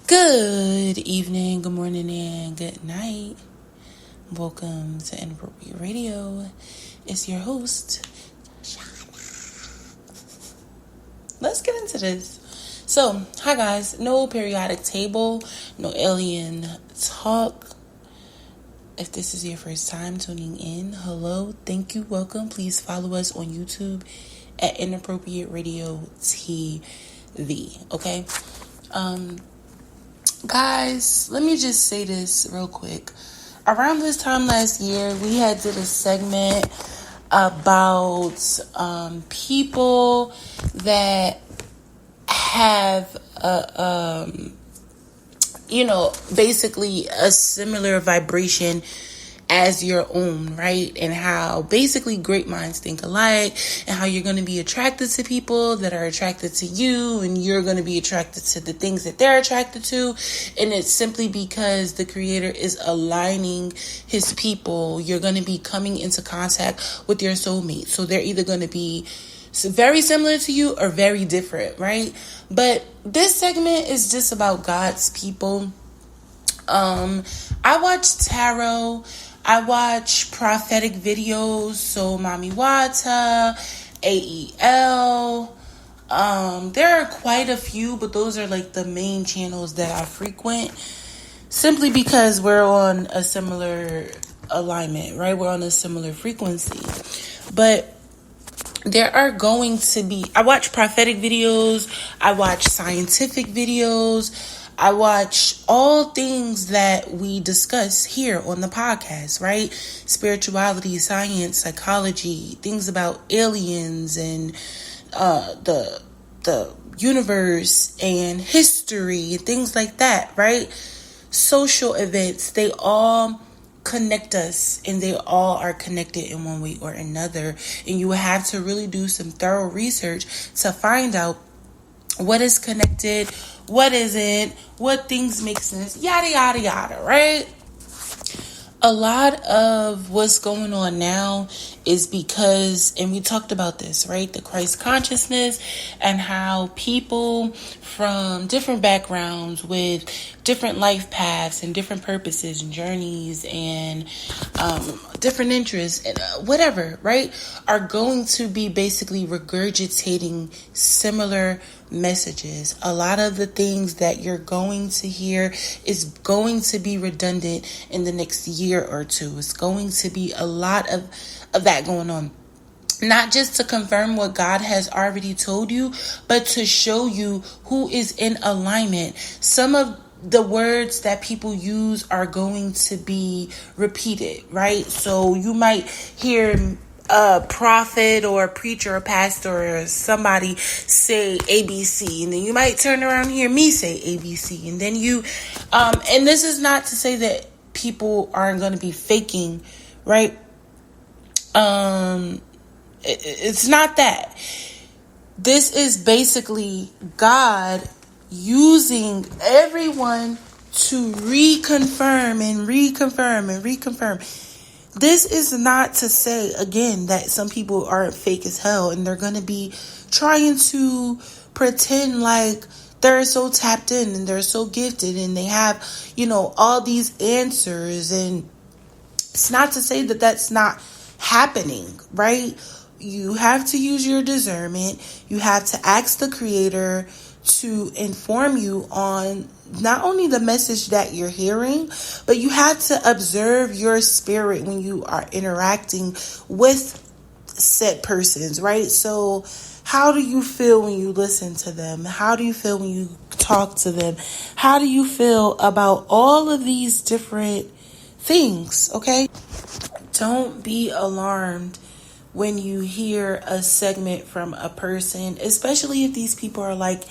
Good evening, good morning, and good night. Welcome to Inappropriate Radio. It's your host, Shana. Let's get into this. So, hi guys. No periodic table, no alien talk. If this is your first time tuning in, hello, thank you, welcome. Please follow us on YouTube at Inappropriate Radio TV. Okay? Guys, let me just say this real quick. Around this time last year, we had did a segment about people that have basically a similar vibration as your own, right? And how basically great minds think alike, and how you're going to be attracted to people that are attracted to you, and you're going to be attracted to the things that they're attracted to. And it's simply because the Creator is aligning his people. You're going to be coming into contact with your soulmate. So they're either going to be very similar to you or very different, right? But this segment is just about God's people. I watch tarot. I watch prophetic videos, so Mami Wata, AEL. There are quite a few, but those are like the main channels that I frequent, simply because we're on a similar alignment, right? We're on a similar frequency. But there are going to be, I watch prophetic videos, I watch scientific videos, I watch all things that we discuss here on the podcast, right? Spirituality, science, psychology, things about aliens and the universe and history and things like that, right? Social events, they all connect us, and they all are connected in one way or another. And you have to really do some thorough research to find out what is connected, what isn't, what things make sense, yada, yada, yada, right? A lot of what's going on now is because, and we talked about this, right? The Christ consciousness, and how people from different backgrounds with different life paths and different purposes and journeys and different interests and whatever, right, are going to be basically regurgitating similar messages. A lot of the things that you're going to hear is going to be redundant in the next year or two. It's going to be a lot of that going on. Not just to confirm what God has already told you, but to show you who is in alignment. Some of the words that people use are going to be repeated, right? So you might hear a prophet or a preacher or pastor or somebody say ABC, and then you might turn around and hear me say ABC, and then you and this is not to say that people aren't going to be faking, right? It's not that. This is basically God using everyone to reconfirm and reconfirm and reconfirm. This is not to say, again, that some people aren't fake as hell and they're going to be trying to pretend like they're so tapped in and they're so gifted and they have, all these answers. And it's not to say that that's not happening, right? You have to use your discernment. You have to ask the Creator to inform you on not only the message that you're hearing, but you have to observe your spirit when you are interacting with said persons, right? So how do you feel when you listen to them? How do you feel when you talk to them? How do you feel about all of these different things, okay? Don't be alarmed when you hear a segment from a person, especially if these people are like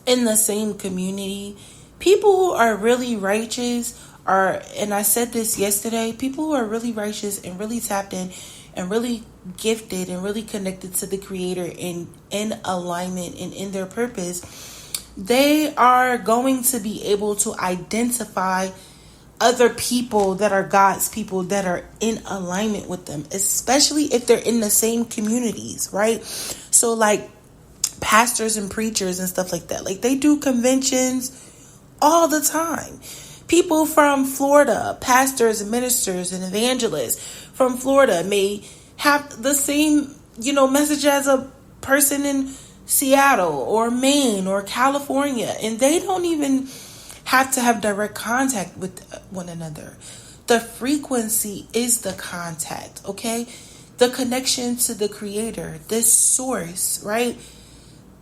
in the same community. People who are really righteous are, and I said this yesterday, people who are really righteous and really tapped in and really gifted and really connected to the Creator and in alignment and in their purpose, they are going to be able to identify other people that are God's people that are in alignment with them, especially if they're in the same communities, right? So like pastors and preachers and stuff like that, like they do conventions all the time. People from Florida, pastors and ministers and evangelists from Florida may have the same, message as a person in Seattle or Maine or California, and they don't even have to have direct contact with one another. The frequency is the contact, okay? The connection to the creator, this source, right?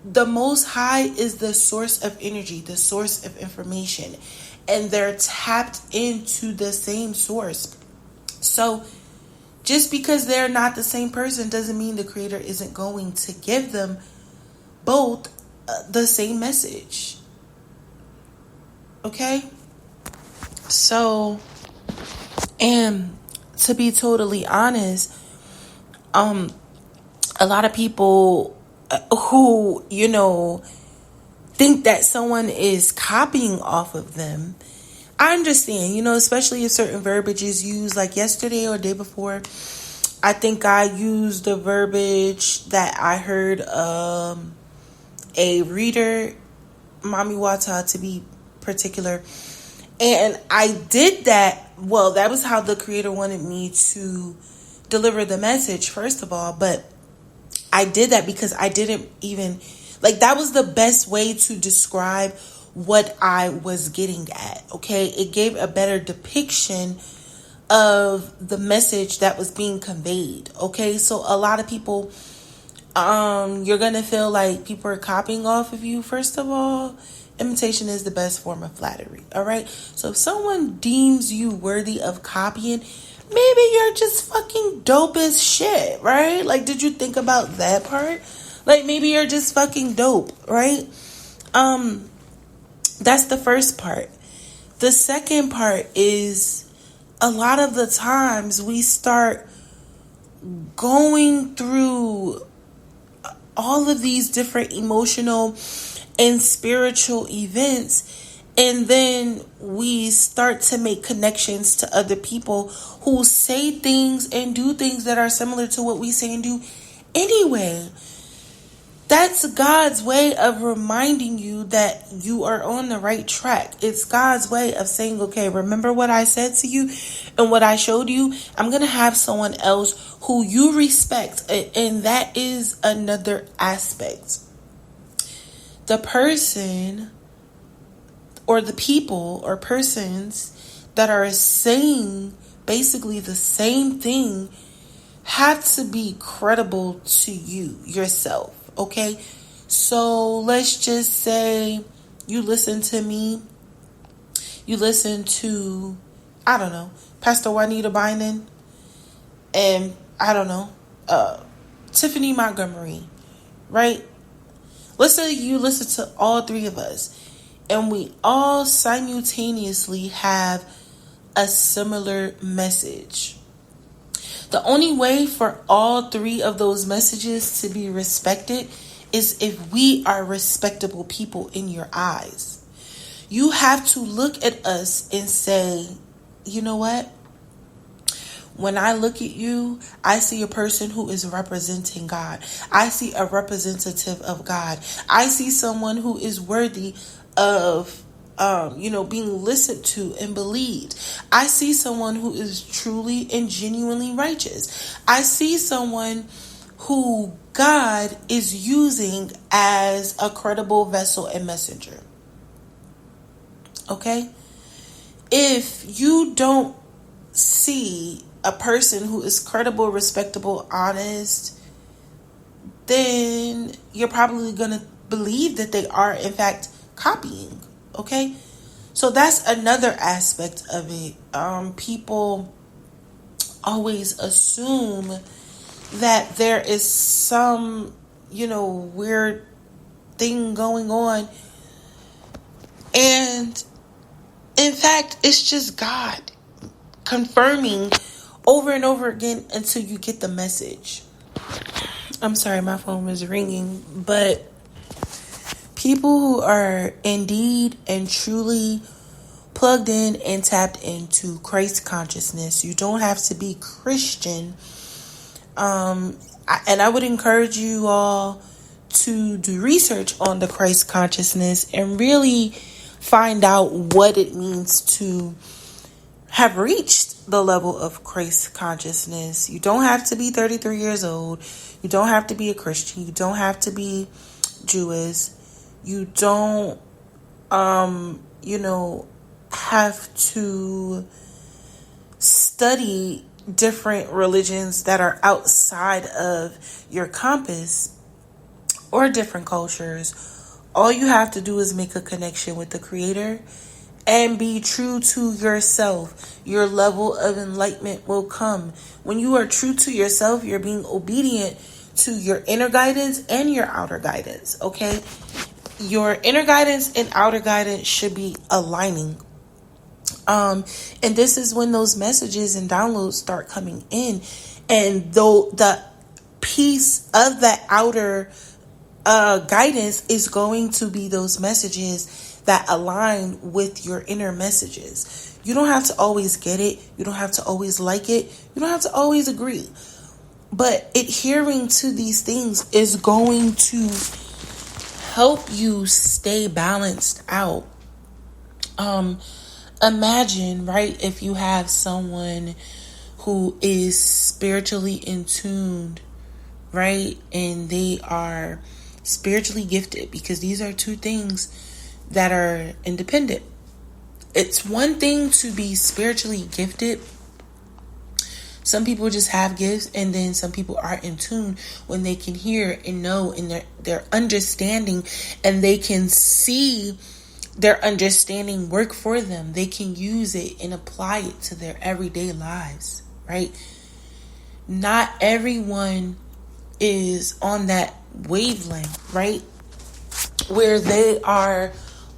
The Most High is the source of energy, the source of information, and they're tapped into the same source. So just because they're not the same person doesn't mean the creator isn't going to give them both the same message. Okay? So, and to be totally honest, a lot of people who, think that someone is copying off of them. I understand, especially if certain verbiage is used, like yesterday or day before. I think I used the verbiage that I heard a reader, Mami Wata to be particular. And I did that. Well, that was how the creator wanted me to deliver the message, first of all. But I did that because I didn't even, that was the best way to describe what I was getting at, okay? It gave a better depiction of the message that was being conveyed, okay? So a lot of people, you're going to feel like people are copying off of you. First of all, imitation is the best form of flattery, all right? So if someone deems you worthy of copying, maybe you're just fucking dope as shit, right? Did you think about that part? Maybe you're just fucking dope, right? That's the first part. The second part is a lot of the times we start going through all of these different emotional and spiritual events, and then we start to make connections to other people who say things and do things that are similar to what we say and do anyway. That's God's way of reminding you that you are on the right track. It's God's way of saying, okay, remember what I said to you and what I showed you? I'm going to have someone else who you respect. And that is another aspect. The person or the people or persons that are saying basically the same thing have to be credible to you, yourself. Okay, so let's just say you listen to me, you listen to, I don't know, Pastor Juanita Bynum, and I don't know, Tiffany Montgomery, right? Let's say you listen to all three of us, and we all simultaneously have a similar message. The only way for all three of those messages to be respected is if we are respectable people in your eyes. You have to look at us and say, you know what? When I look at you, I see a person who is representing God. I see a representative of God. I see someone who is worthy of being listened to and believed. I see someone who is truly and genuinely righteous. I see someone who God is using as a credible vessel and messenger. Okay? If you don't see a person who is credible, respectable, honest, then you're probably going to believe that they are, in fact, copying. Okay, so that's another aspect of it. People always assume that there is some, weird thing going on. And in fact, it's just God confirming over and over again until you get the message. I'm sorry, my phone was ringing, but people who are indeed and truly plugged in and tapped into Christ consciousness, you don't have to be Christian. And I would encourage you all to do research on the Christ consciousness and really find out what it means to have reached the level of Christ consciousness. You don't have to be 33 years old. You don't have to be a Christian. You don't have to be Jewish. You don't, have to study different religions that are outside of your compass or different cultures. All you have to do is make a connection with the Creator and be true to yourself. Your level of enlightenment will come. When you are true to yourself, you're being obedient to your inner guidance and your outer guidance, okay? Your inner guidance and outer guidance should be aligning. And this is when those messages and downloads start coming in. And though the piece of that outer guidance is going to be those messages that align with your inner messages. You don't have to always get it. You don't have to always like it. You don't have to always agree. But adhering to these things is going to help you stay balanced out. Imagine, right, if you have someone who is spiritually in tune, right, and they are spiritually gifted, because these are two things that are independent. It's one thing to be spiritually gifted. Some people just have gifts, and then some people are in tune when they can hear and know, and they're understanding, and they can see their understanding work for them. They can use it and apply it to their everyday lives, right? Not everyone is on that wavelength, right? Where they are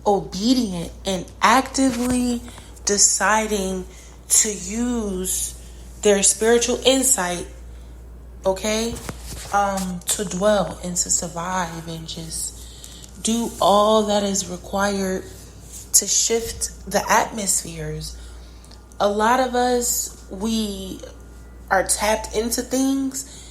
obedient and actively deciding to use their spiritual insight, okay, to dwell and to survive and just do all that is required to shift the atmospheres. A lot of us, we are tapped into things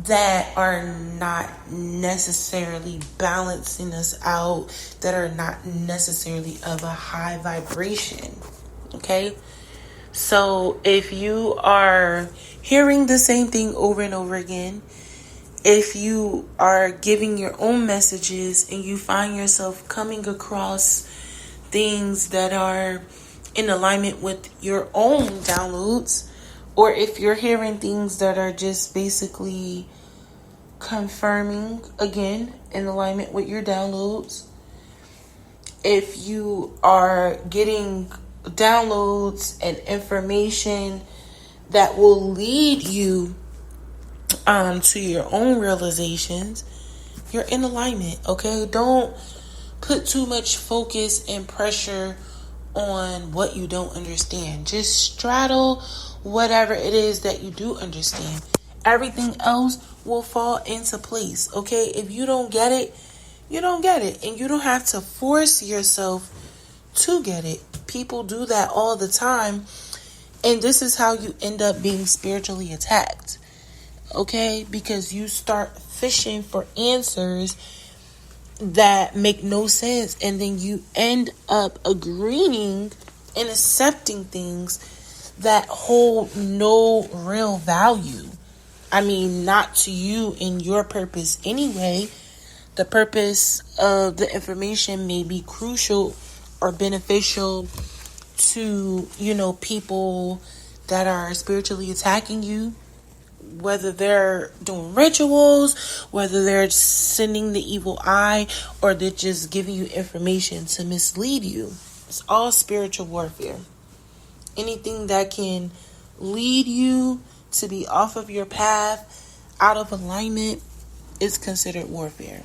that are not necessarily balancing us out, that are not necessarily of a high vibration, okay? So if you are hearing the same thing over and over again, if you are giving your own messages and you find yourself coming across things that are in alignment with your own downloads, or if you're hearing things that are just basically confirming, again, in alignment with your downloads, if you are getting downloads and information that will lead you to your own realizations, you're in alignment, okay? Don't put too much focus and pressure on what you don't understand. Just straddle whatever it is that you do understand. Everything else will fall into place, okay? If you don't get it, you don't get it. And you don't have to force yourself to get it. People do that all the time. And this is how you end up being spiritually attacked, okay? Because you start fishing for answers that make no sense. And then you end up agreeing and accepting things that hold no real value. I mean, not to you and your purpose anyway. The purpose of the information may be crucial or beneficial to, people that are spiritually attacking you, whether they're doing rituals, whether they're sending the evil eye, or they're just giving you information to mislead you. It's all spiritual warfare. Anything that can lead you to be off of your path, out of alignment, is considered warfare.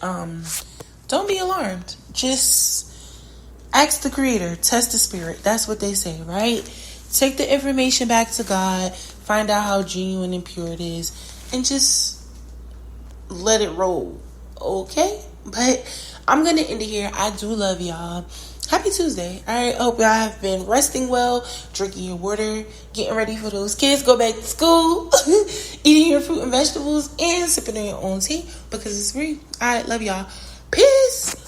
Don't be alarmed. Just ask the Creator, test the spirit. That's what they say, right? Take the information back to God, find out how genuine and pure it is, and just let it roll, okay? But I'm going to end it here. I do love y'all. Happy Tuesday. All right, hope y'all have been resting well, drinking your water, getting ready for those kids go back to school, eating your fruit and vegetables, and sipping on your own tea because it's free. All right, love y'all. Peace.